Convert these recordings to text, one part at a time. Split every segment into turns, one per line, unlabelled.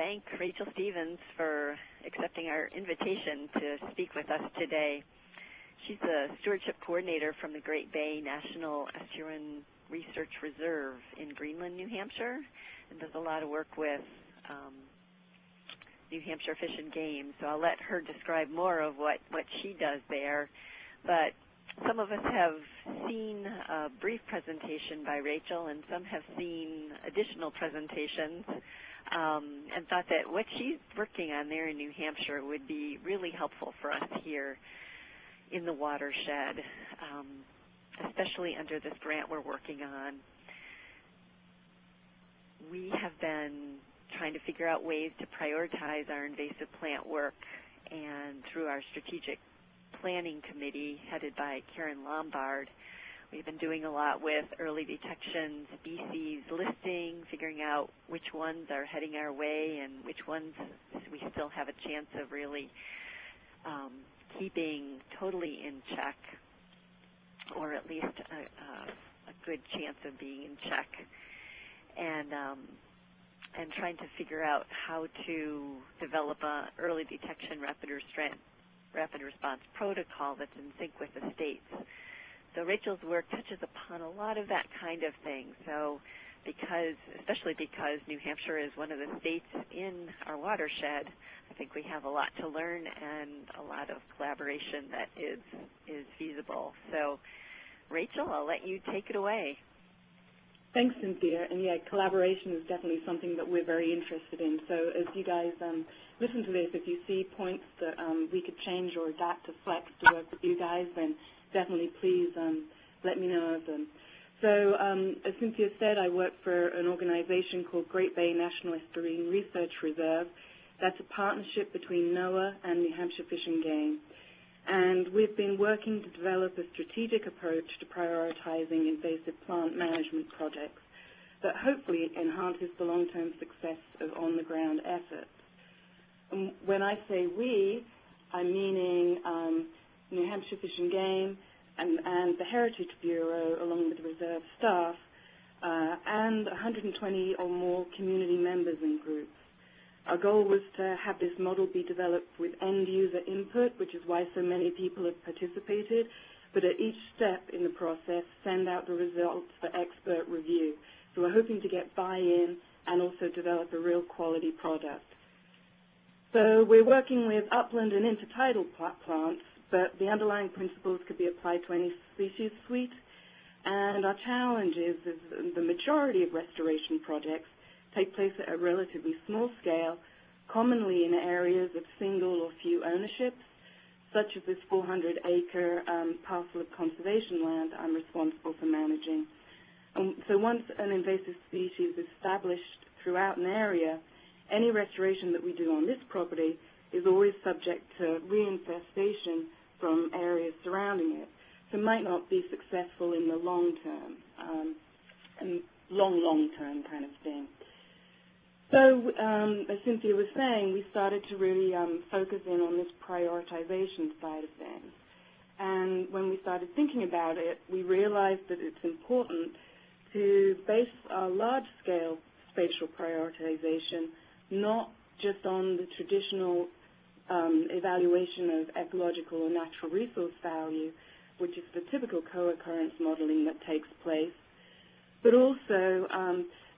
thank Rachel Stevens for accepting our invitation to speak with us today. She's the Stewardship Coordinator from the Great Bay National Estuarine Research Reserve in Greenland, New Hampshire, and does a lot of work with New Hampshire Fish and Game. So I'll let her describe more of what she does there. But some of us have seen a brief presentation by Rachel, and some have seen additional presentations, and thought that what she's working on there in New Hampshire would be really helpful for us here in the watershed, especially under this grant we're working on. We have been trying to figure out ways to prioritize our invasive plant work, and through our strategic planning committee headed by Karen Lombard, we've been doing a lot with early detection species listing, figuring out which ones are heading our way and which ones we still have a chance of really keeping totally in check, or at least a good chance of being in check, and trying to figure out how to develop an early detection rapid response protocol that's in sync with the states. So Rachel's work touches upon a lot of that kind of thing. So especially because New Hampshire is one of the states in our watershed, I think we have a lot to learn and a lot of collaboration that is feasible. So Rachel, I'll let you take it away.
Thanks, Cynthia. And yeah, collaboration is definitely something that we're very interested in. So as you guys listen to this, if you see points that we could change or adapt to flex to work with you guys, then definitely please let me know of them. So as Cynthia said, I work for an organization called Great Bay National Estuarine Research Reserve. That's a partnership between NOAA and New Hampshire Fish and Game. And we've been working to develop a strategic approach to prioritizing invasive plant management projects that hopefully enhances the long-term success of on-the-ground efforts. And when I say we, I'm meaning New Hampshire Fish and Game and the Heritage Bureau, along with the reserve staff, and 120 or more community members and groups. Our goal was to have this model be developed with end-user input, which is why so many people have participated, but at each step in the process, send out the results for expert review. So we're hoping to get buy-in and also develop a real quality product. So we're working with upland and intertidal plants, but the underlying principles could be applied to any species suite. And our challenge is the majority of restoration projects take place at a relatively small scale, commonly in areas of single or few ownerships, such as this 400-acre parcel of conservation land I'm responsible for managing. So once an invasive species is established throughout an area, any restoration that we do on this property is always subject to reinfestation from areas surrounding it, so might not be successful in the long term, and long term kind of thing. So, as Cynthia was saying, we started to really focus in on this prioritization side of things. And when we started thinking about it, we realized that it's important to base our large-scale spatial prioritization not just on the traditional evaluation of ecological or natural resource value, which is the typical co-occurrence modeling that takes place, but also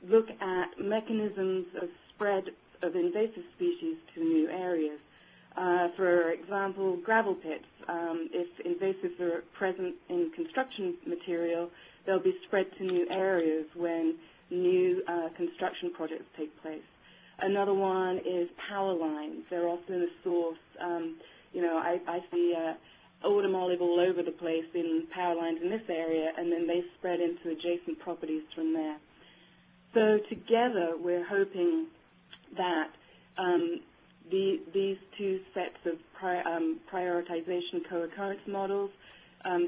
look at mechanisms of spread of invasive species to new areas. For example, gravel pits. If invasives are present in construction material, they'll be spread to new areas when new construction projects take place. Another one is power lines. They're often a source. I see autumn olive all over the place in power lines in this area, and then they spread into adjacent properties from there. So together, we're hoping that these two sets of prioritization co-occurrence models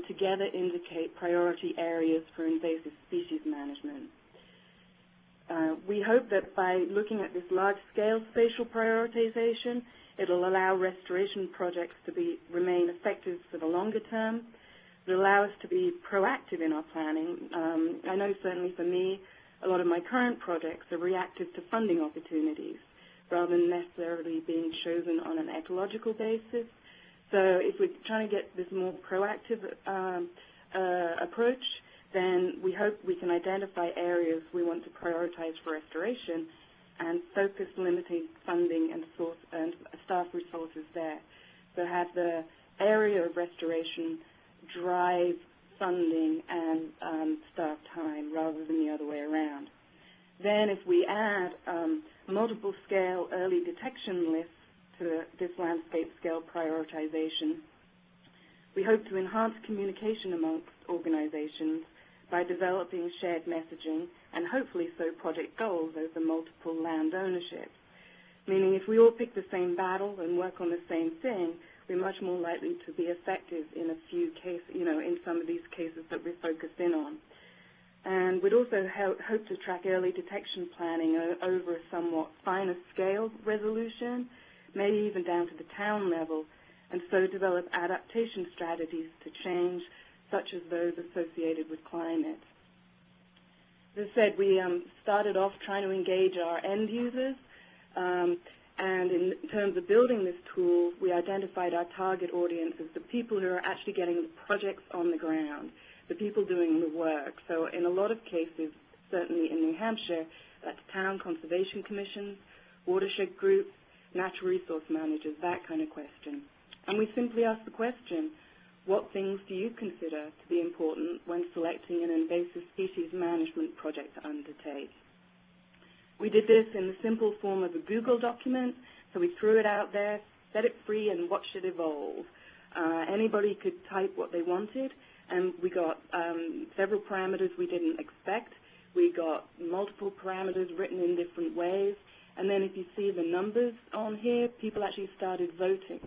together indicate priority areas for invasive species management. We hope that by looking at this large-scale spatial prioritization, it'll allow restoration projects to remain effective for the longer term. It'll allow us to be proactive in our planning. I know certainly for me, a lot of my current projects are reactive to funding opportunities, rather than necessarily being chosen on an ecological basis. So if we're trying to get this more proactive approach, then we hope we can identify areas we want to prioritize for restoration and focus limiting funding and staff resources there. So have the area of restoration drive funding and staff time rather than the other way around. Then if we add multiple scale early detection lists to this landscape scale prioritization, we hope to enhance communication amongst organizations by developing shared messaging and hopefully so project goals over multiple land ownerships. Meaning if we all pick the same battle and work on the same thing, we're much more likely to be effective in a few cases, in some of these cases that we're focused in on. And we'd also hope to track early detection planning over a somewhat finer scale resolution, maybe even down to the town level, and so develop adaptation strategies to change, such as those associated with climate. As I said, we started off trying to engage our end users, and in terms of building this tool, we identified our target audience as the people who are actually getting the projects on the ground, the people doing the work. So in a lot of cases, certainly in New Hampshire, that's town conservation commissions, watershed groups, natural resource managers, that kind of question. And we simply ask the question, what things do you consider to be important when selecting an invasive species management project to undertake? We did this in the simple form of a Google document, so we threw it out there, set it free, and watched it evolve. Anybody could type what they wanted, and we got several parameters we didn't expect. We got multiple parameters written in different ways, and then if you see the numbers on here, people actually started voting.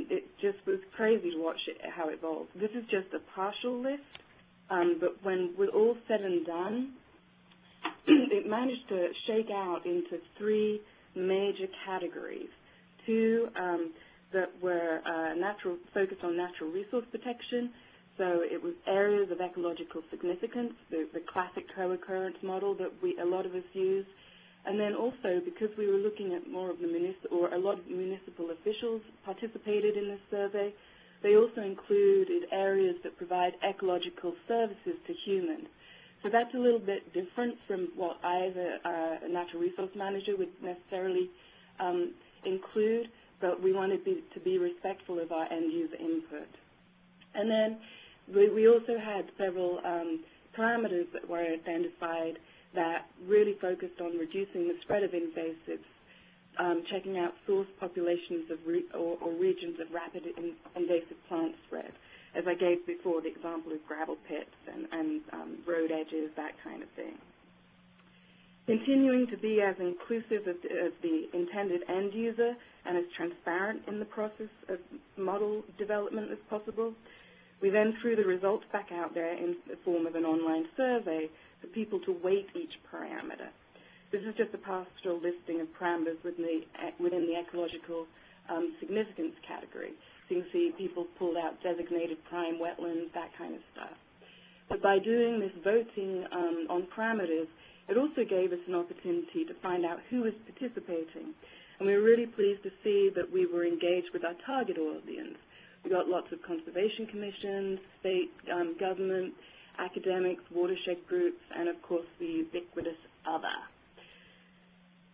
It just was crazy to watch how it evolved. This is just a partial list, but when we're all said and done, it managed to shake out into three major categories. Two that were focused on natural resource protection, so it was areas of ecological significance, the classic co-occurrence model that a lot of us use. And then also, because we were looking at more of the a lot of municipal officials participated in this survey, they also included areas that provide ecological services to humans. So that's a little bit different from what I, as a natural resource manager, would necessarily include, but we wanted to be respectful of our end user input. And then we also had several parameters that were identified that really focused on reducing the spread of invasives, checking out source populations of or regions of rapid invasive plant spread. As I gave before, the example of gravel pits and road edges, that kind of thing. Continuing to be as inclusive of the intended end user and as transparent in the process of model development as possible, we then threw the results back out there in the form of an online survey for people to weight each parameter. This is just a pastoral listing of parameters within the ecological significance category. So you can see people pulled out designated prime wetlands, that kind of stuff. But by doing this voting on parameters, it also gave us an opportunity to find out who was participating. And we were really pleased to see that we were engaged with our target audience. We got lots of conservation commissions, state government, academics, watershed groups, and of course the ubiquitous other.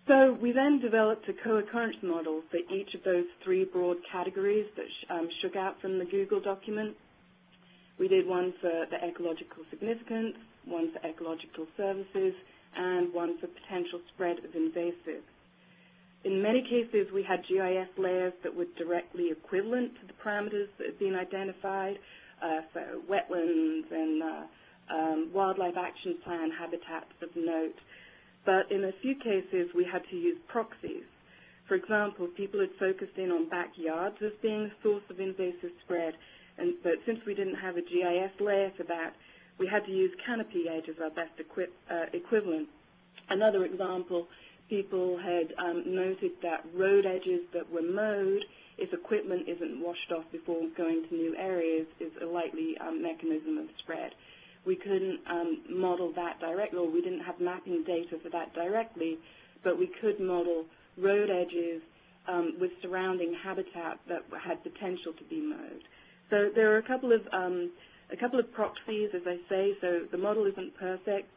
So we then developed a co-occurrence model for each of those three broad categories that shook out from the Google document. We did one for the ecological significance, one for ecological services, and one for potential spread of invasives. In many cases, we had GIS layers that were directly equivalent to the parameters that had been identified, so wetlands and wildlife action plan habitats of note. But in a few cases, we had to use proxies. For example, people had focused in on backyards as being a source of invasive spread, but since we didn't have a GIS layer for that, we had to use canopy edge as our best equivalent. Another example, people had noted that road edges that were mowed, if equipment isn't washed off before going to new areas, is a likely mechanism of spread. We couldn't model that directly, or we didn't have mapping data for that directly, but we could model road edges with surrounding habitat that had potential to be mowed. So there are a couple of proxies, as I say. So the model isn't perfect.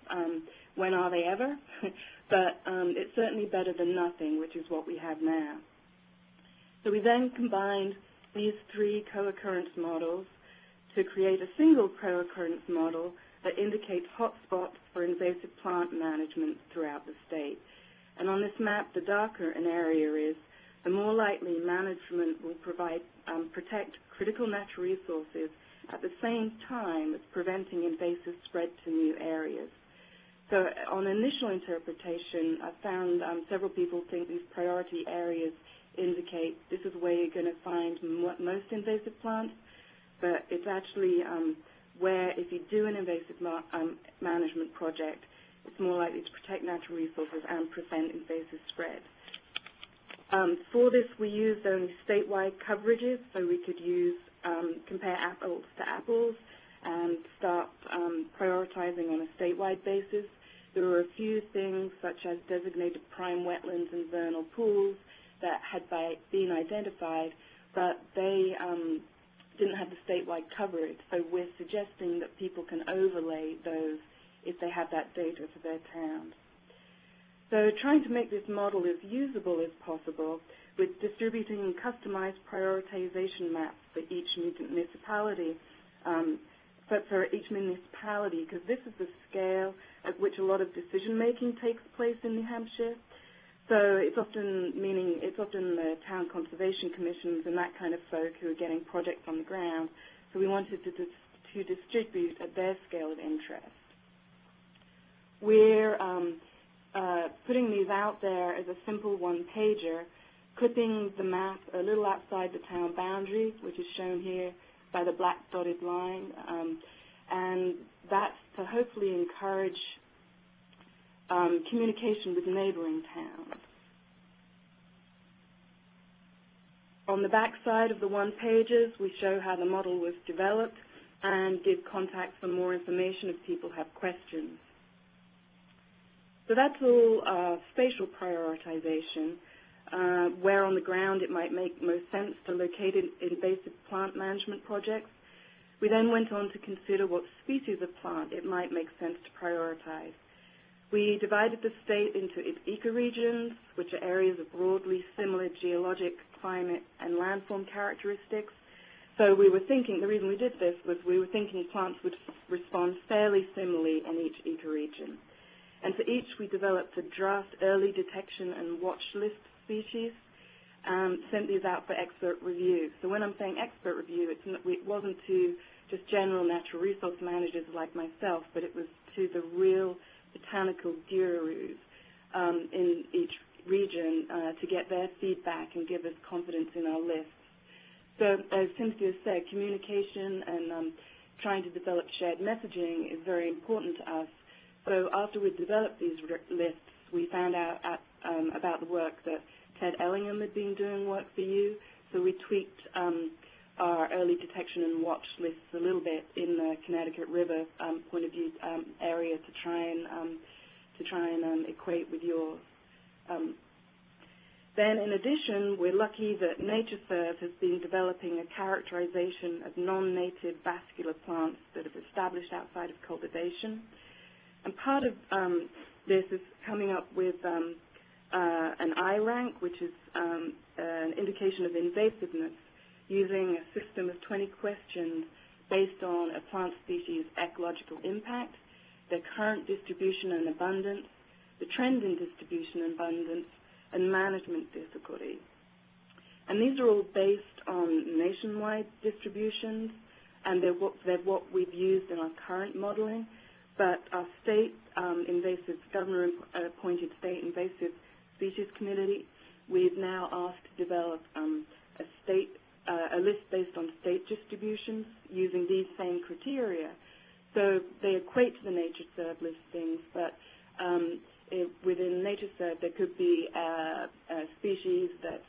When are they ever? But it's certainly better than nothing, which is what we have now. So we then combined these three co-occurrence models to create a single co-occurrence model that indicates hotspots for invasive plant management throughout the state. And on this map, the darker an area is, the more likely management will protect critical natural resources at the same time as preventing invasive spread to new areas. So on initial interpretation, I found several people think these priority areas indicate this is where you're going to find most invasive plants, but it's actually where if you do an invasive management project, it's more likely to protect natural resources and prevent invasive spread. For this, we used only statewide coverages, so we could use compare apples to apples and start prioritizing on a statewide basis. There were a few things such as designated prime wetlands and vernal pools that had been identified, but they didn't have the statewide coverage. So we're suggesting that people can overlay those if they have that data for their towns. So trying to make this model as usable as possible with distributing customized prioritization maps for each municipality, because this is the scale at which a lot of decision-making takes place in New Hampshire. So it's often the town conservation commissions and that kind of folk who are getting projects on the ground. So we wanted to distribute at their scale of interest. We're putting these out there as a simple one-pager, clipping the map a little outside the town boundary, which is shown here by the black dotted line, and that's to hopefully encourage communication with neighboring towns. On the back side of the one-pagers, we show how the model was developed and give contacts for more information if people have questions. So that's all spatial prioritization, where on the ground it might make most sense to locate invasive plant management projects. We then went on to consider what species of plant it might make sense to prioritize. We divided the state into its ecoregions, which are areas of broadly similar geologic, climate, and landform characteristics. So we were thinking, the reason we did this was we were thinking plants would respond fairly similarly in each ecoregion. And for each, we developed a draft early detection and watch list species, sent these out for expert review. So when I'm saying expert review, it wasn't to just general natural resource managers like myself, but it was to the real botanical gurus in each region to get their feedback and give us confidence in our lists. So as Cynthia said, communication and trying to develop shared messaging is very important to us. So after we developed these lists, we found out about the work that Ted Ellingham had been doing work for you. So we tweaked our early detection and watch lists a little bit in the Connecticut River point of view area to try and equate with yours. Then, in addition, we're lucky that NatureServe has been developing a characterization of non-native vascular plants that have established outside of cultivation. And part of this is coming up with an I rank, which is an indication of invasiveness, using a system of 20 questions based on a plant species' ecological impact, their current distribution and abundance, the trend in distribution and abundance, and management difficulty. And these are all based on nationwide distributions, and they're what we've used in our current modeling. But our state governor-appointed state invasive species committee, we've now asked to develop a list based on state distributions using these same criteria. So they equate to the NatureServe listings, but within NatureServe there could be a species that's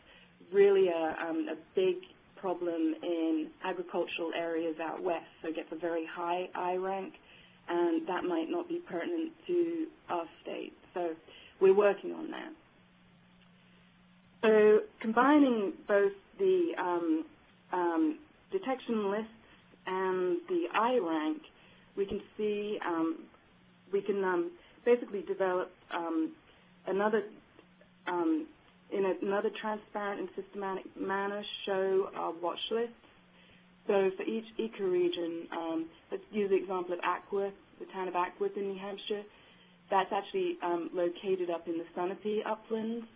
really a big problem in agricultural areas out west, so it gets a very high I rank, and that might not be pertinent to our state. So we're working on that. So combining both the detection lists and the iRank, we can see, we can basically develop another, in another transparent and systematic manner, show our watch lists. So for each ecoregion, let's use the example of Ackworth, the town of Ackworth in New Hampshire. That's actually located up in the Sunapee uplands.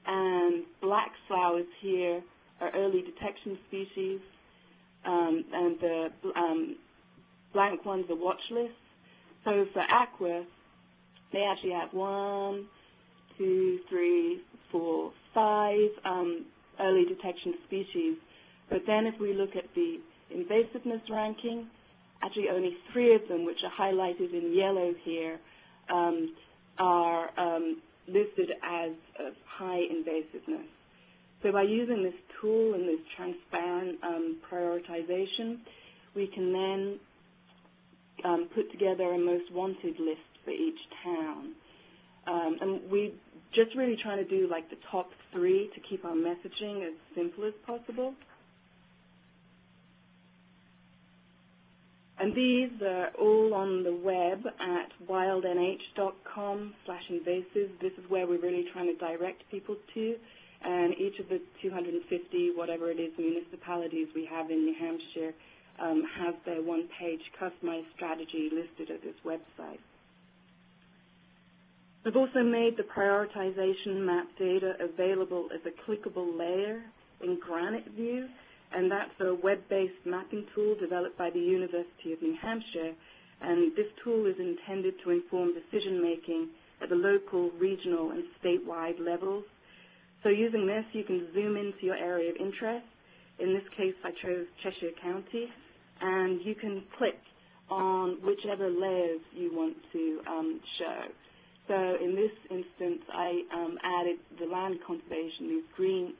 And black flowers here are early detection species, and the blank ones are watch lists. So for Ackworth, they actually have 1, 2, 3, 4, 5 early detection species. But then if we look at the invasiveness ranking, actually only 3 of them, which are highlighted in yellow here, are listed as of high invasiveness. So by using this tool and this transparent prioritization, we can then put together a most wanted list for each town. And we just really trying to do like the top 3 to keep our messaging as simple as possible. And these are all on the web at wildnh.com/invasive. This is where we're really trying to direct people to. And each of the 250, whatever it is, municipalities we have in New Hampshire has their one-page customized strategy listed at this website. We've also made the prioritization map data available as a clickable layer in Granite View, and that's a web-based mapping tool developed by the University of New Hampshire, and this tool is intended to inform decision-making at the local, regional, and statewide levels. So using this, you can zoom into your area of interest. In this case, I chose Cheshire County, and you can click on whichever layers you want to show. So in this instance, I added the land conservation, these green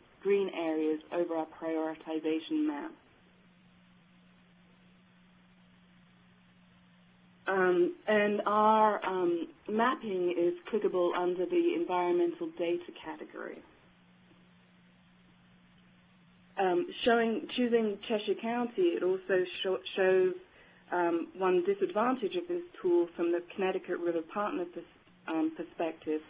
areas, over our prioritization map. And our mapping is clickable under the environmental data category. Choosing Cheshire County, it also shows one disadvantage of this tool from the Connecticut River Partner perspective.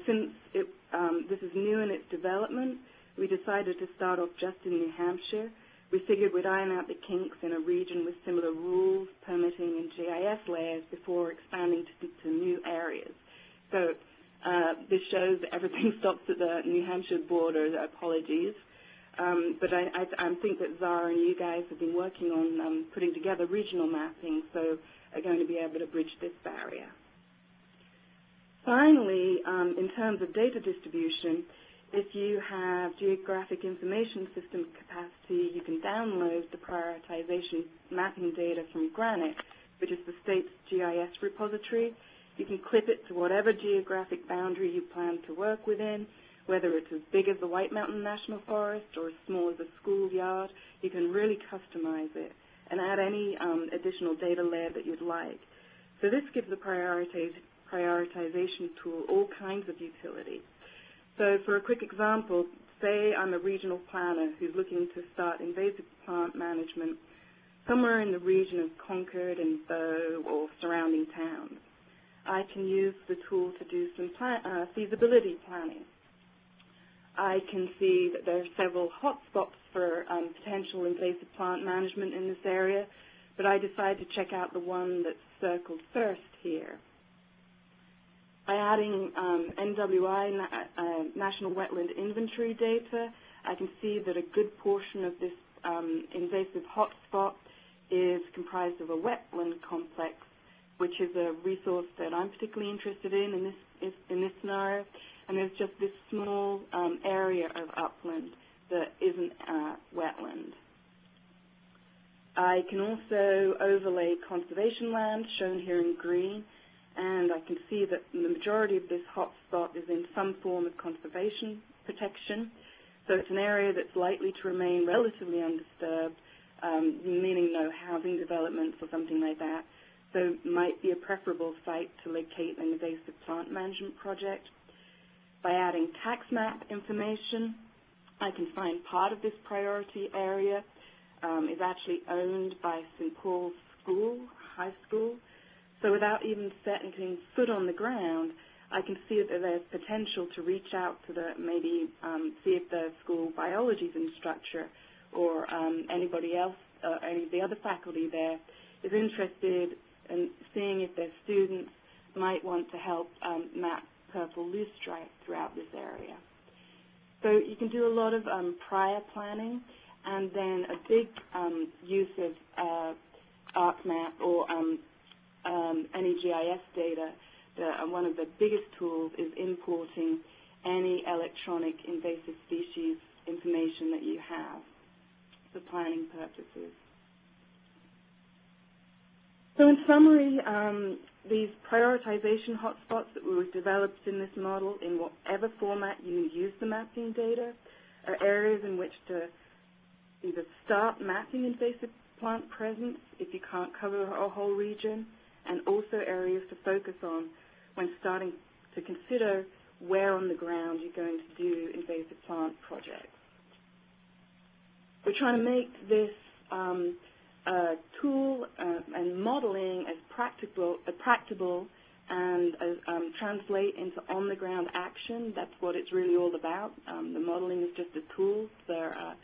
Since this is new in its development, we decided to start off just in New Hampshire. We figured we'd iron out the kinks in a region with similar rules, permitting, and GIS layers before expanding to new areas. So this shows that everything stops at the New Hampshire border. Apologies. But I think that Zara and you guys have been working on putting together regional mapping, so are going to be able to bridge this barrier. Finally, in terms of data distribution, if you have geographic information system capacity, you can download the prioritization mapping data from Granite, which is the state's GIS repository. You can clip it to whatever geographic boundary you plan to work within, whether it's as big as the White Mountain National Forest or as small as a schoolyard. You can really customize it and add any additional data layer that you'd like. So this gives the prioritization tool all kinds of utility. So for a quick example, say I'm a regional planner who's looking to start invasive plant management somewhere in the region of Concord and Bow or surrounding towns. I can use the tool to do some feasibility planning. I can see that there are several hotspots for potential invasive plant management in this area, but I decide to check out the one that's circled first here. By adding NWI, National Wetland Inventory data, I can see that a good portion of this invasive hotspot is comprised of a wetland complex, which is a resource that I'm particularly interested in this scenario. And there's just this small area of upland that isn't wetland. I can also overlay conservation land, shown here in green, and I can see that the majority of this hotspot is in some form of conservation protection. So it's an area that's likely to remain relatively undisturbed, meaning no housing developments or something like that. So it might be a preferable site to locate an invasive plant management project. By adding tax map information, I can find part of this priority area is actually owned by St. Paul's School, High School. So without even setting foot on the ground, I can see that there's potential to reach out to maybe see if the school biology instructor or anybody else, any of the other faculty there is interested in seeing if their students might want to help map purple loosestrife throughout this area. So you can do a lot of prior planning, and then a big use of ArcMap or any GIS data. One of the biggest tools is importing any electronic invasive species information that you have for planning purposes. So in summary, these prioritization hotspots that were developed in this model, in whatever format you use the mapping data, are areas in which to either start mapping invasive plant presence if you can't cover a whole region, and also areas to focus on when starting to consider where on the ground you're going to do invasive plant projects. We're trying to make this tool and modeling as practicable and translate into on-the-ground action. That's what it's really all about. The modeling is just a tool. There are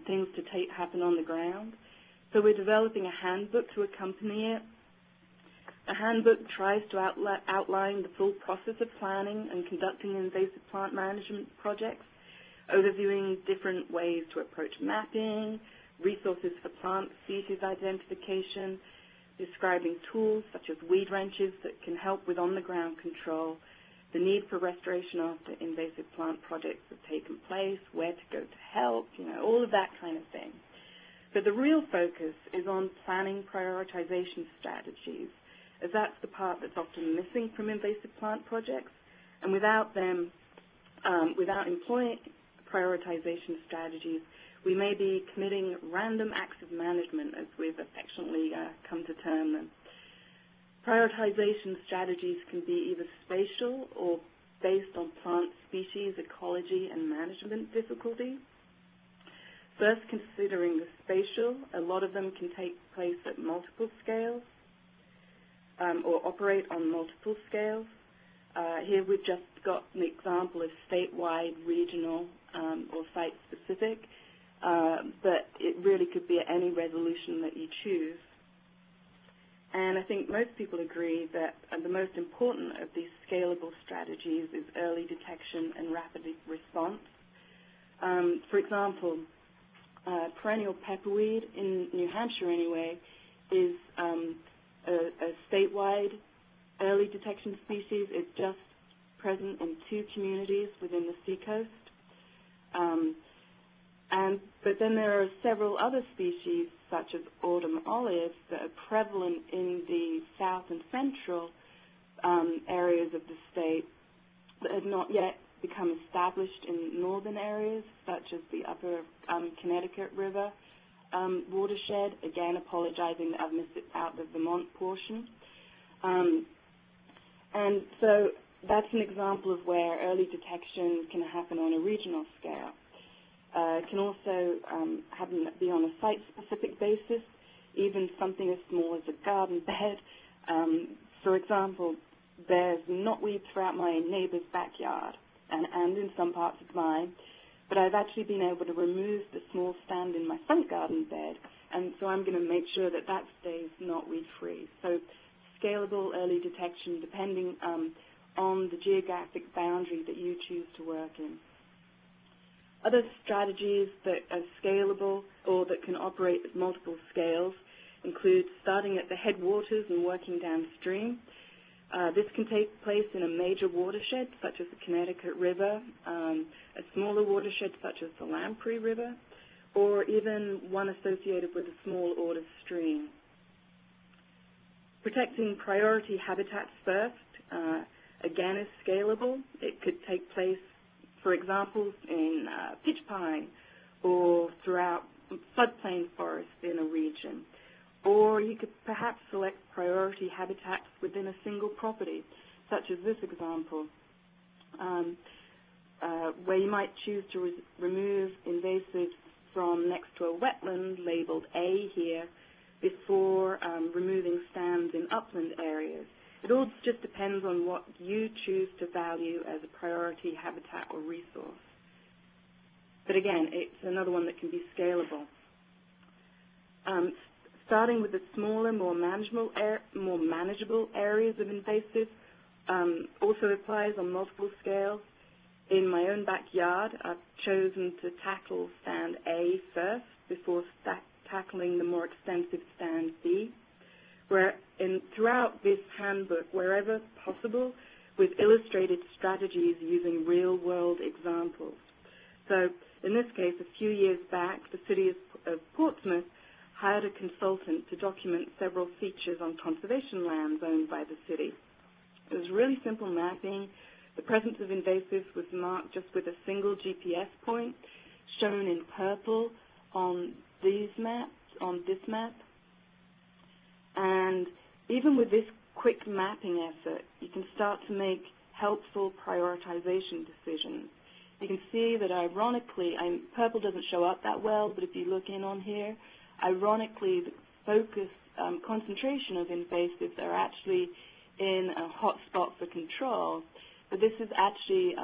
things to happen on the ground. So we're developing a handbook to accompany it. The handbook tries to outline the full process of planning and conducting invasive plant management projects, overviewing different ways to approach mapping, resources for plant species identification, describing tools such as weed wrenches that can help with on-the-ground control, the need for restoration after invasive plant projects have taken place, where to go to help, all of that kind of thing. But the real focus is on planning prioritization strategies, as that's the part that's often missing from invasive plant projects. And without them, without employing prioritization strategies, we may be committing random acts of management, as we've affectionately come to term them. Prioritization strategies can be either spatial or based on plant species, ecology, and management difficulty. First, considering the spatial, a lot of them can take place at multiple scales or operate on multiple scales. Here we've just got an example of statewide, regional, or site-specific, but it really could be at any resolution that you choose. And I think most people agree that the most important of these scalable strategies is early detection and rapid response. For example, perennial pepperweed in New Hampshire anyway is a statewide early detection species. It's just present in 2 communities within the seacoast. But then there are several other species, such as autumn olives, that are prevalent in the south and central areas of the state that have not yet become established in northern areas, such as the upper Connecticut River watershed. Again, apologizing that I've missed it out the Vermont portion. And so that's an example of where early detection can happen on a regional scale. It can also be on a site-specific basis, even something as small as a garden bed. For example, there's knotweed throughout my neighbor's backyard and in some parts of mine, but I've actually been able to remove the small stand in my front garden bed, and so I'm going to make sure that that stays knotweed-free. So scalable early detection depending on the geographic boundary that you choose to work in. Other strategies that are scalable or that can operate at multiple scales include starting at the headwaters and working downstream. This can take place in a major watershed, such as the Connecticut River, a smaller watershed, such as the Lamprey River, or even one associated with a small order stream. Protecting priority habitats first, again, is scalable. It could take place, for example, in pitch pine or throughout floodplain forests in a region. Or you could perhaps select priority habitats within a single property, such as this example. where you might choose to remove invasives from next to a wetland labeled A here before removing stands in upland areas. It all just depends on what you choose to value as a priority habitat or resource. But again, it's another one that can be scalable. Starting with the smaller, more manageable areas of invasive also applies on multiple scales. In my own backyard, I've chosen to tackle stand A first before tackling the more extensive stand B. Throughout this handbook, wherever possible, we've illustrated strategies using real-world examples. So in this case, a few years back, the city of Portsmouth hired a consultant to document several features on conservation lands owned by the city. It was really simple mapping. The presence of invasives was marked just with a single GPS point, shown in purple on this map. And even with this quick mapping effort, you can start to make helpful prioritization decisions. You can see that ironically, purple doesn't show up that well, but if you look in on here, ironically, the focus concentration of invasives are actually in a hot spot for control, but this is actually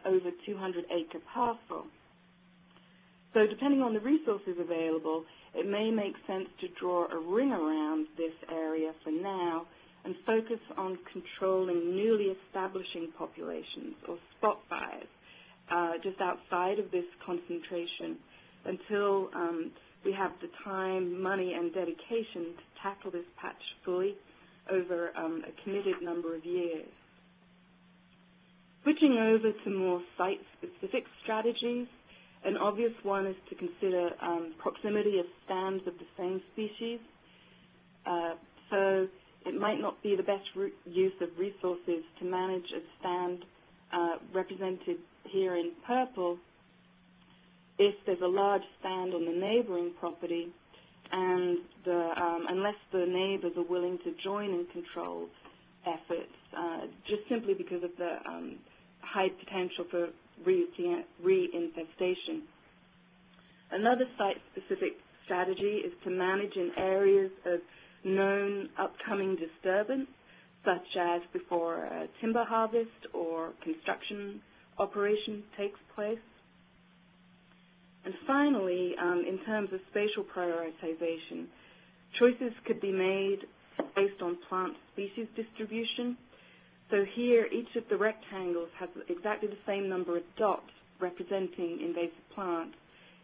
over 200-acre parcel. So depending on the resources available, it may make sense to draw a ring around this area for now and focus on controlling newly establishing populations or spot fires just outside of this concentration until we have the time, money, and dedication to tackle this patch fully over a committed number of years. Switching over to more site-specific strategies, an obvious one is to consider proximity of stands of the same species. So it might not be the best use of resources to manage a stand represented here in purple if there's a large stand on the neighboring property and unless the neighbors are willing to join in control efforts, just simply because of the high potential for reinfestation. Another site-specific strategy is to manage in areas of known upcoming disturbance, such as before a timber harvest or construction operation takes place. And finally, in terms of spatial prioritization, choices could be made based on plant species distribution. So here, each of the rectangles has exactly the same number of dots representing invasive plants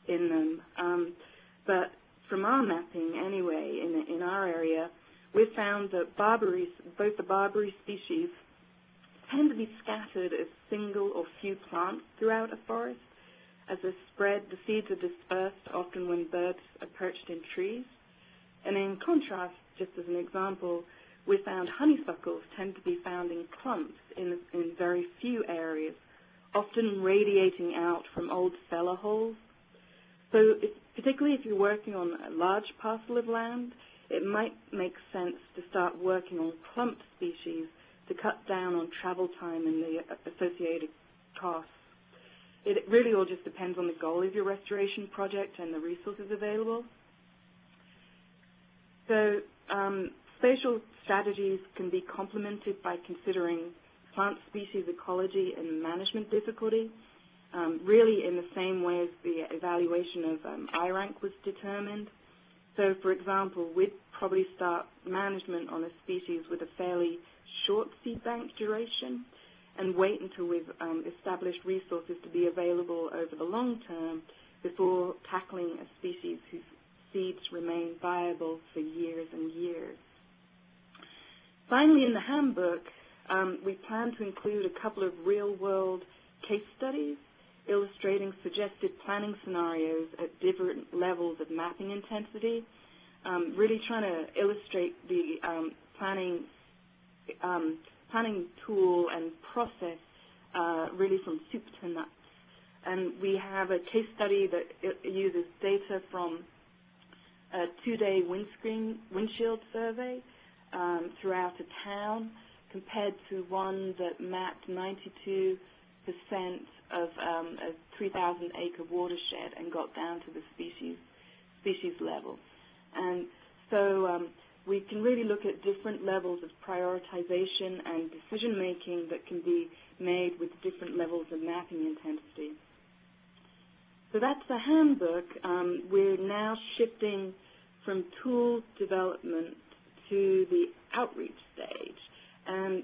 in them. But from our mapping, anyway, in our area, we've found that both the barberry species tend to be scattered as single or few plants throughout a forest. As they're spread, the seeds are dispersed, often when birds are perched in trees. And in contrast, just as an example, we found honeysuckles tend to be found in clumps in very few areas, often radiating out from old cellar holes. So particularly if you're working on a large parcel of land, it might make sense to start working on clump species to cut down on travel time and the associated costs. It really all just depends on the goal of your restoration project and the resources available. So spatial strategies can be complemented by considering plant species ecology and management difficulty, really in the same way as the evaluation of I-rank was determined. So, for example, we'd probably start management on a species with a fairly short seed bank duration and wait until we've established resources to be available over the long term before tackling a species whose seeds remain viable for years and years. Finally, in the handbook, we plan to include a couple of real-world case studies illustrating suggested planning scenarios at different levels of mapping intensity, really trying to illustrate the planning tool and process really from soup to nuts. And we have a case study that uses data from a 2-day windshield survey throughout a town compared to one that mapped 92% of a 3,000-acre watershed and got down to the species level. And so we can really look at different levels of prioritization and decision-making that can be made with different levels of mapping intensity. So that's the handbook. We're now shifting from tool development to the outreach stage, and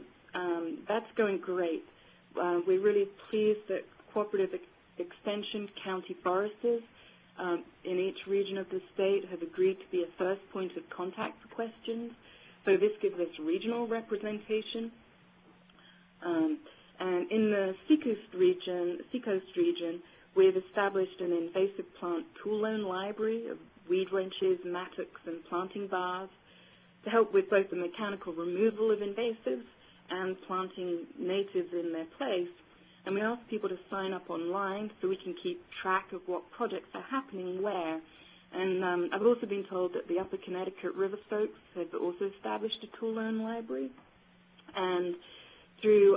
that's going great. We're really pleased that Cooperative Extension county foresters in each region of the state have agreed to be a first point of contact for questions. So this gives us regional representation. And in the Seacoast region, we've established an invasive plant tool loan library of weed wrenches, mattocks, and planting bars to help with both the mechanical removal of invasives and planting natives in their place. And we ask people to sign up online so we can keep track of what projects are happening where. And I've also been told that the Upper Connecticut River folks have also established a tool loan library. And through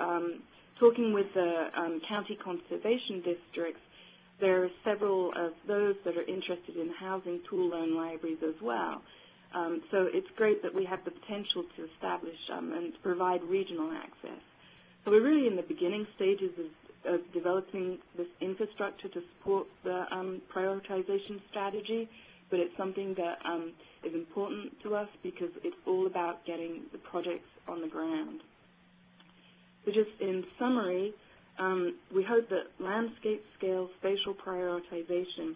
talking with the county conservation districts, there are several of those that are interested in housing tool loan libraries as well. So it's great that we have the potential to establish and to provide regional access. So we're really in the beginning stages of developing this infrastructure to support the prioritization strategy, but it's something that is important to us because it's all about getting the projects on the ground. So just in summary, we hope that landscape-scale spatial prioritization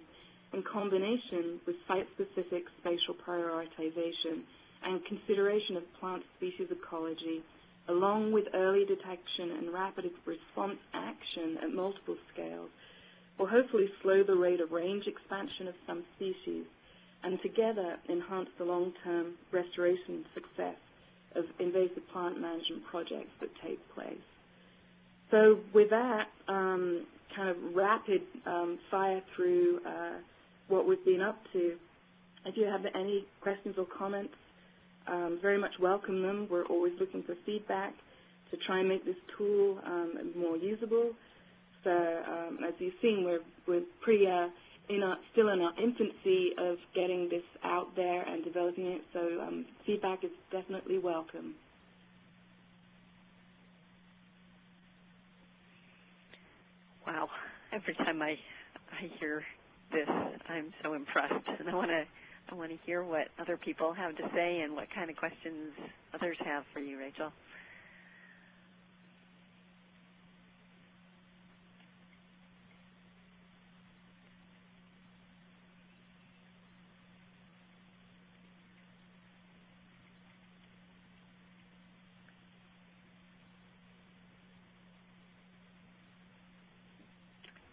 in combination with site-specific spatial prioritization and consideration of plant species ecology, along with early detection and rapid response action at multiple scales, will hopefully slow the rate of range expansion of some species and together enhance the long-term restoration success of invasive plant management projects that take place. So with that kind of rapid fire through what we've been up to, if you have any questions or comments, very much welcome them. We're always looking for feedback to try and make this tool more usable. So as you've seen, we're pretty still in our infancy of getting this out there and developing it. So feedback is definitely welcome.
Wow! Every time I hear this, I'm so impressed, and I want to hear what other people have to say and what kind of questions others have for you, Rachel.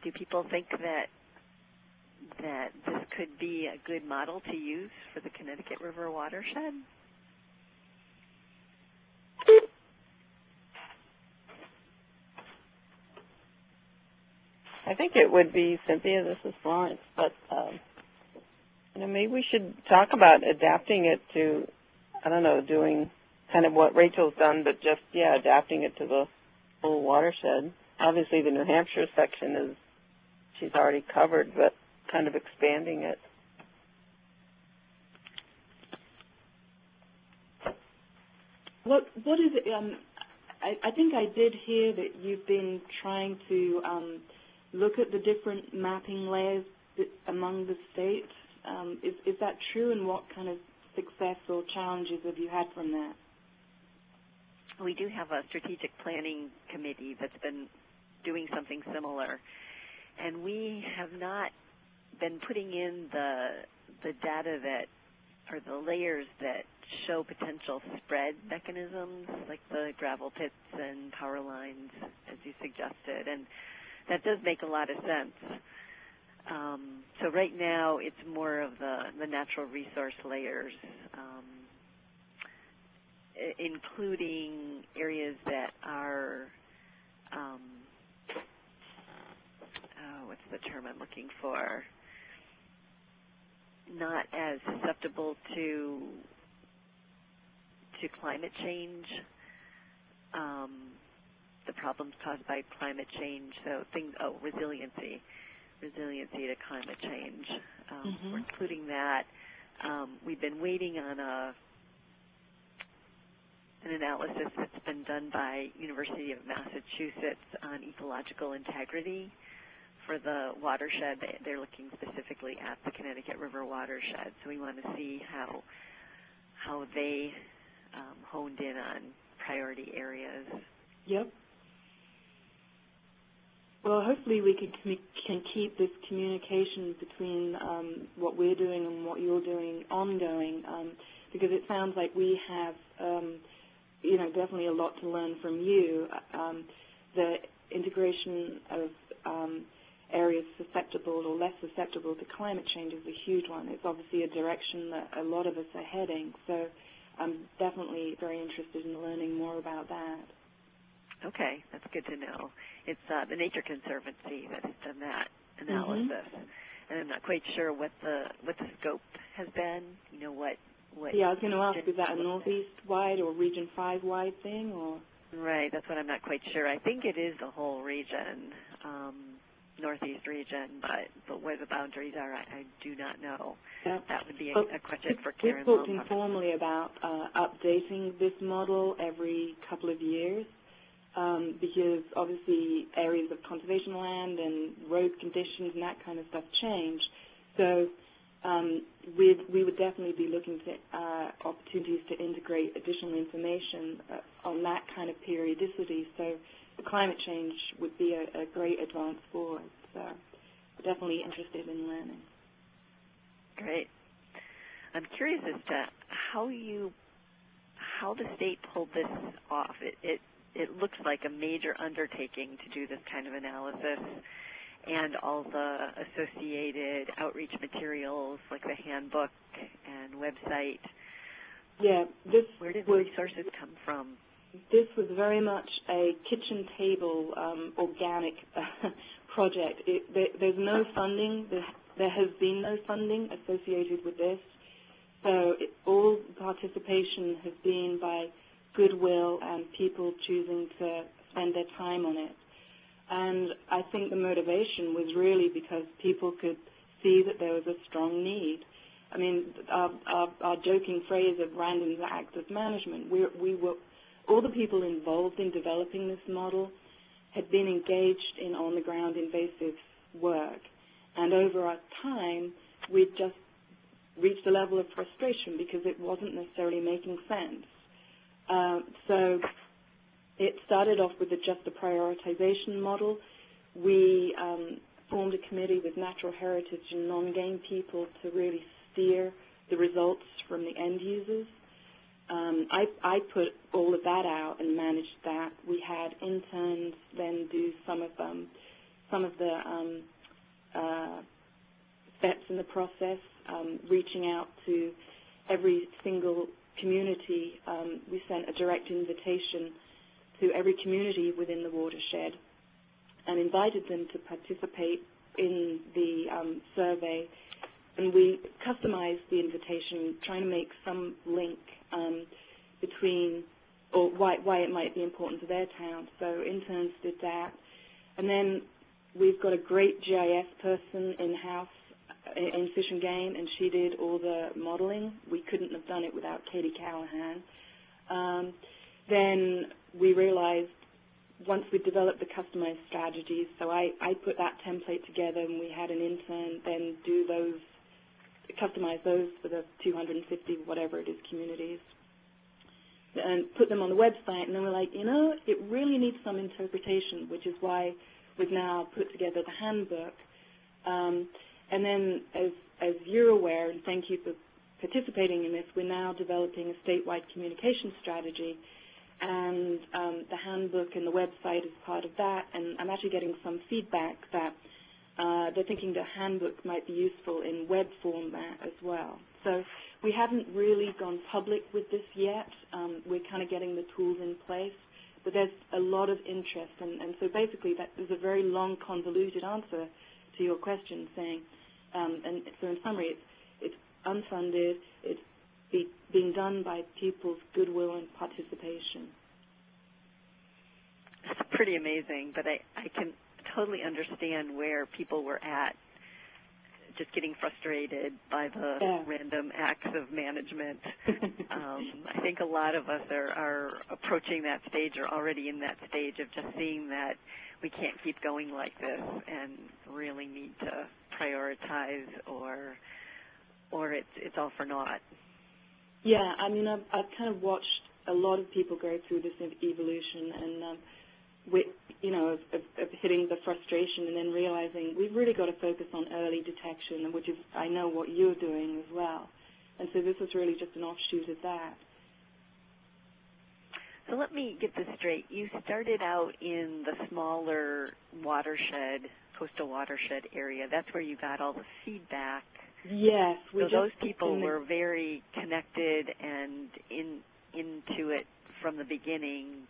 Do people think that this could be a good model to use for the Connecticut River watershed?
I think it would be, Cynthia, this is Florence, but maybe we should talk about adapting it to, I don't know, doing kind of what Rachel's done, but just, adapting it to the whole watershed. Obviously the New Hampshire section she's already covered, but kind of expanding it.
What is it? I think I did hear that you've been trying to look at the different mapping layers among the states. Is that true, and what kind of success or challenges have you had from that?
We do have a strategic planning committee that's been doing something similar, and we have not been putting in the data that, or the layers that show potential spread mechanisms, like the gravel pits and power lines, as you suggested, and that does make a lot of sense. So right now, it's more of the natural resource layers, including areas that are, what's the term I'm looking for, not as susceptible to climate change, the problems caused by climate change. So resiliency to climate change. We're including that. We've been waiting on an analysis that's been done by University of Massachusetts on ecological integrity for the watershed. They're looking specifically at the Connecticut River watershed. So we want to see how they honed in on priority areas.
Yep. Well, hopefully we can keep this communication between what we're doing and what you're doing ongoing, because it sounds like we have, definitely a lot to learn from you. The integration of areas susceptible or less susceptible to climate change is a huge one. It's obviously a direction that a lot of us are heading, so I'm definitely very interested in learning more about that.
Okay, that's good to know. It's the Nature Conservancy that has done that analysis, and I'm not quite sure what the scope has been. What?
Yeah, I was going to ask, is that a Northeast-wide or Region 5-wide thing, or?
Right, that's what I'm not quite sure. I think it is the whole region, Northeast region, but where the boundaries are, I do not know.
Yeah.
That would be a question for Karen.
We've talked informally about updating this model every couple of years. Because obviously areas of conservation land and road conditions and that kind of stuff change. So we would definitely be looking to opportunities to integrate additional information on that kind of periodicity. So the climate change would be a great advance forward. So we're definitely interested in learning.
Great. I'm curious as to how the state pulled this off. It looks like a major undertaking to do this kind of analysis, and all the associated outreach materials like the handbook and website.
Yeah,
where did the resources come from?
This was very much a kitchen table organic project. There's no funding. There has been no funding associated with this. So all participation has been by goodwill and people choosing to spend their time on it. And I think the motivation was really because people could see that there was a strong need. I mean, our joking phrase of random acts of management, we were, all the people involved in developing this model had been engaged in on-the-ground invasive work. And over our time, we'd just reached a level of frustration because it wasn't necessarily making sense. So it started off with just a prioritization model. We formed a committee with natural heritage and non-game people to really steer the results from the end users. I put all of that out and managed that. We had interns then do some of the steps in the process, reaching out to every single community. We sent a direct invitation to every community within the watershed and invited them to participate in the survey. And we customized the invitation, trying to make some link between, or why it might be important to their town. So interns did that. And then we've got a great GIS person in-house in Fish and Game, and she did all the modeling. We couldn't have done it without Katie Callahan. Then we realized once we developed the customized strategies, so I put that template together, and we had an intern then do those, customize those for the 250, whatever it is, communities, and put them on the website. And then we're like, it really needs some interpretation, which is why we've now put together the handbook. And then, as you're aware, and thank you for participating in this, we're now developing a statewide communication strategy, and the handbook and the website is part of that. And I'm actually getting some feedback that they're thinking the handbook might be useful in web format as well. So we haven't really gone public with this yet. We're kind of getting the tools in place, but there's a lot of interest. And so basically that is a very long, convoluted answer to your question, saying, and so in summary, it's unfunded, it's being done by people's goodwill and participation.
it's pretty amazing, but I can totally understand where people were at, just getting frustrated by the random acts of management. I think a lot of us are approaching that stage or already in that stage of just seeing that we can't keep going like this and really need to prioritize or it's all for naught.
Yeah, I mean, I've kind of watched a lot of people go through this evolution and with, of hitting the frustration and then realizing we've really got to focus on early detection, which is, I know, what you're doing as well. And so this is really just an offshoot of that.
So let me get this straight. You started out in the smaller watershed, coastal watershed area. That's where you got all the feedback.
Yes.
So those people were very connected and into it from the beginning.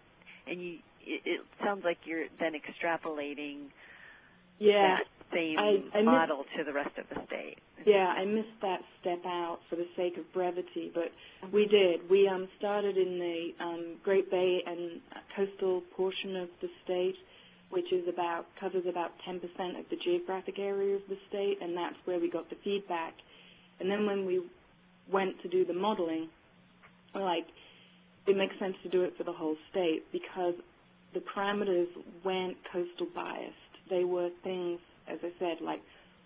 And it sounds like you're then extrapolating that same model to the rest of the state.
Yeah, I missed that step out for the sake of brevity, but we did. We started in the Great Bay and coastal portion of the state, which is covers about 10% of the geographic area of the state, and that's where we got the feedback. And then when we went to do the modeling, we're like, it makes sense to do it for the whole state because the parameters weren't coastal biased. They were things, as I said, like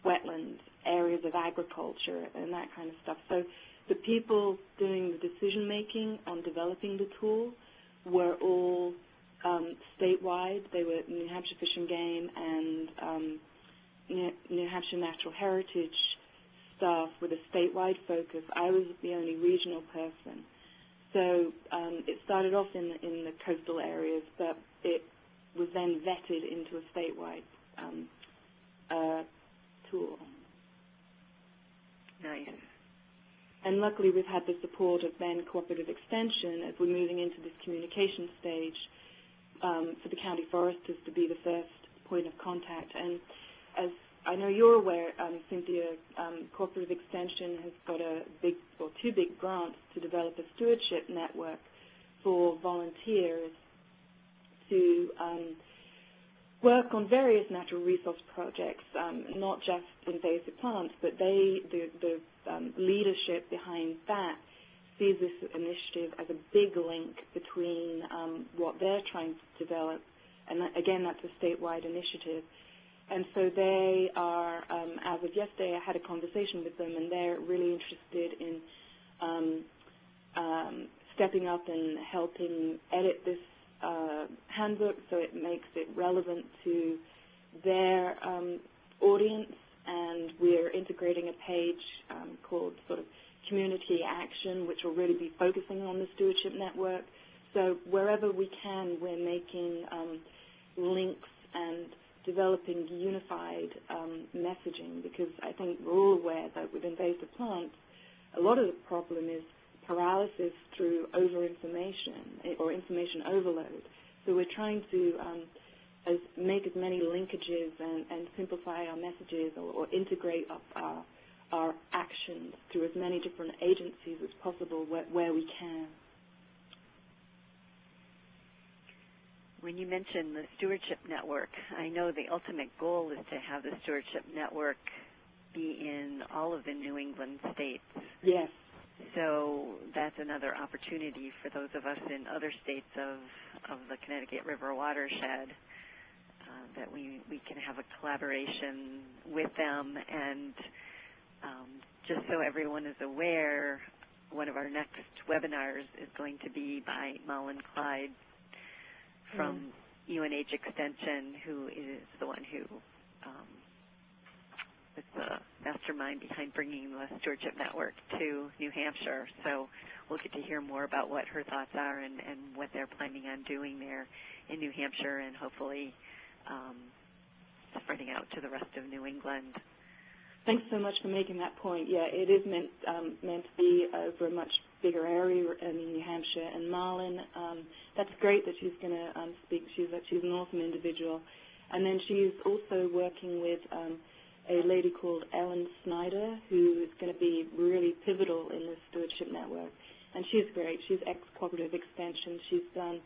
wetlands, areas of agriculture, and that kind of stuff. So the people doing the decision-making on developing the tool were all statewide. They were New Hampshire Fish and Game and New Hampshire Natural Heritage staff with a statewide focus. I was the only regional person. So it started off in the coastal areas, but it was then vetted into a statewide tool.
Nice.
And luckily we've had the support of then Cooperative Extension as we're moving into this communication stage for the county foresters to be the first point of contact. And as I know you're aware, Cynthia, Cooperative Extension has got two big grants to develop a stewardship network for volunteers to work on various natural resource projects, not just invasive plants, but the leadership behind that sees this initiative as a big link between what they're trying to develop, and again, that's a statewide initiative. And so they are, as of yesterday, I had a conversation with them, and they're really interested in stepping up and helping edit this handbook so it makes it relevant to their audience. And we're integrating a page called sort of Community Action, which will really be focusing on the stewardship network. So wherever we can, we're making links and developing unified messaging, because I think we're all aware that with invasive plants, a lot of the problem is paralysis through over-information or information overload. So we're trying to make as many linkages and simplify our messages or integrate up our actions through as many different agencies as possible where we can.
When you mention the stewardship network, I know the ultimate goal is to have the stewardship network be in all of the New England states.
Yes.
So that's another opportunity for those of us in other states of the Connecticut River watershed that we can have a collaboration with them. And just so everyone is aware, one of our next webinars is going to be by Malin Clyde from UNH Extension, who is the one who is the mastermind behind bringing the stewardship network to New Hampshire. So we'll get to hear more about what her thoughts are and what they're planning on doing there in New Hampshire, and hopefully spreading out to the rest of New England.
Thanks so much for making that point. Yeah, it is meant to be over a much bigger area in New Hampshire. And Marlon, that's great that she's going to speak. She's an awesome individual. And then she's also working with a lady called Ellen Snyder, who is going to be really pivotal in the stewardship network. And she's great. She's ex-Cooperative Extension. She's done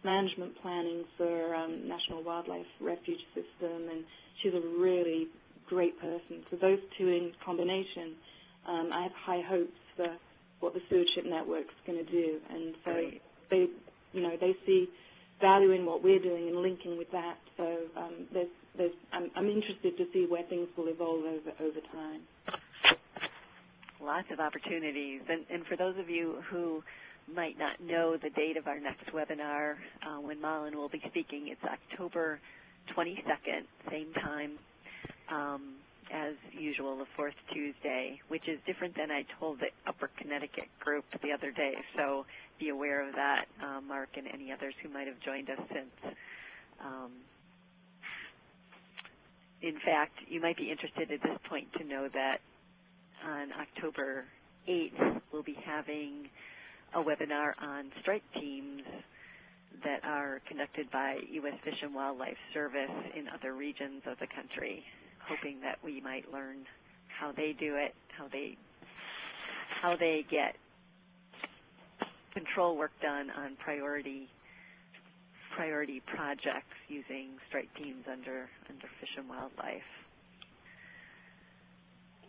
management planning for National Wildlife Refuge System, and she's a really great person. So those two in combination, I have high hopes for what the Stewardship Network's going to do. And so they, they see value in what we're doing and linking with that. So I'm interested to see where things will evolve over time.
Lots of opportunities. And for those of you who might not know the date of our next webinar, when Malin will be speaking, it's October 22nd, same time as usual, the fourth Tuesday, which is different than I told the Upper Connecticut group the other day. So be aware of that, Mark and any others who might have joined us since. In fact, you might be interested at this point to know that on October 8th, we'll be having a webinar on strike teams that are conducted by U.S. Fish and Wildlife Service in other regions of the country, hoping that we might learn how they do it, how they get control work done on priority projects using strike teams under Fish and Wildlife.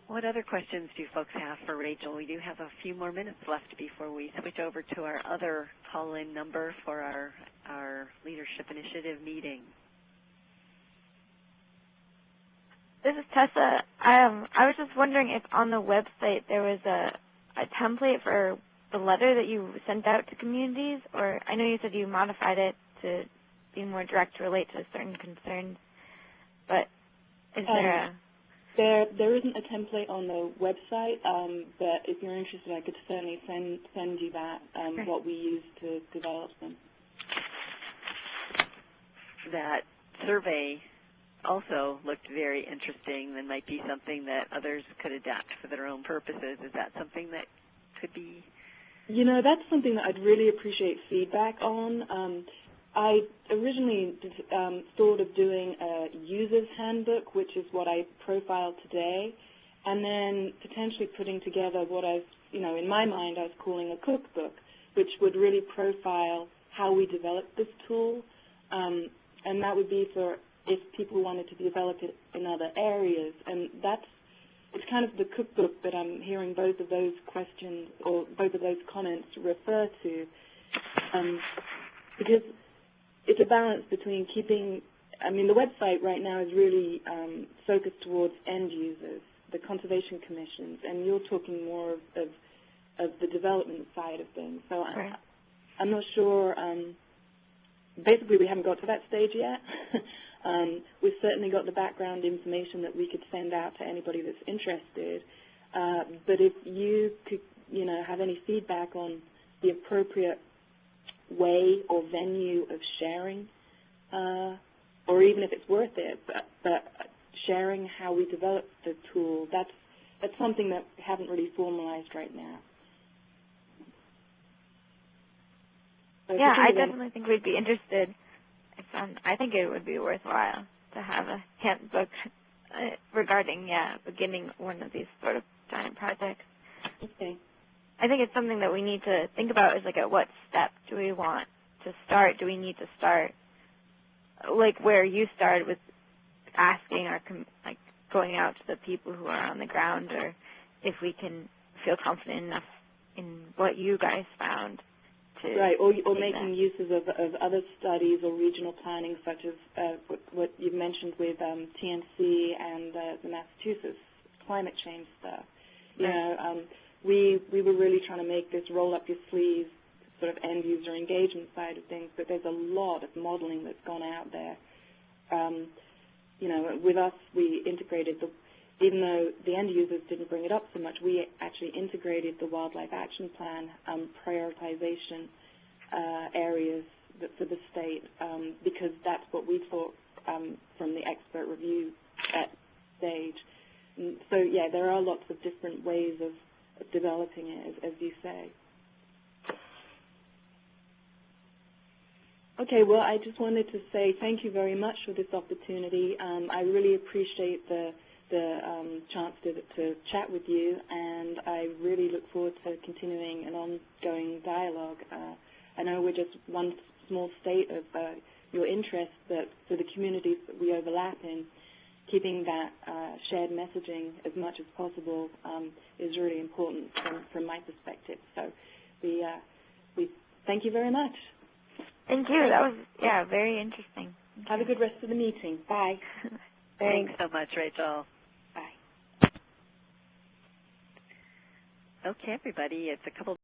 What other questions do folks have for Rachel? We do have a few more minutes left before we switch over to our other call-in number for our Leadership Initiative meeting.
This is Tessa. I was just wondering if on the website there was a template for the letter that you sent out to communities, or I know you said you modified it to be more direct to relate to certain concerns, but is there a...
There isn't a template on the website, but if you're interested, I could certainly send you that, what we use to develop them.
That survey also looked very interesting and might be something that others could adapt for their own purposes. Is that something that could be?
That's something that I'd really appreciate feedback on. I originally thought of doing a user's handbook, which is what I profiled today, and then potentially putting together what in my mind I was calling a cookbook, which would really profile how we developed this tool, and that would be for if people wanted to develop it in other areas. And it's kind of the cookbook that I'm hearing both of those questions or both of those comments refer to, because it's a balance between keeping, the website right now is really focused towards end users, the conservation commissions, and you're talking more of the development side of things. So
right.
I'm not sure, basically we haven't got to that stage yet. We've certainly got the background information that we could send out to anybody that's interested, but if you could, have any feedback on the appropriate way or venue of sharing, or even if it's worth it, but sharing how we develop the tool, that's something that we haven't really formalized right now. So
yeah, I definitely think we'd be interested. I think it would be worthwhile to have a handbook regarding, beginning one of these sort of giant projects.
Okay.
I think it's something that we need to think about is, at what step do we want to start? Do we need to start, where you started with asking going out to the people who are on the ground, or if we can feel confident enough in what you guys found to... Right,
or making uses of other studies or regional planning, such as what you've mentioned with TNC and the Massachusetts climate change stuff. We were really trying to make this roll up your sleeves sort of end user engagement side of things, but there's a lot of modeling that's gone out there. With us, we integrated even though the end users didn't bring it up so much, we actually integrated the Wildlife Action Plan prioritization areas for the state, because that's what we thought from the expert review at stage. And so, there are lots of different ways of developing it, as you say. Okay, well, I just wanted to say thank you very much for this opportunity. I really appreciate the chance to chat with you, and I really look forward to continuing an ongoing dialogue. I know we're just one small state of your interests, but for the communities that we overlap in, keeping that shared messaging as much as possible is really important from my perspective. So we thank you very much.
Thank you. That was, very interesting.
Have a good rest of the meeting. Bye.
Thanks so much, Rachel.
Bye.
Okay, everybody, it's a couple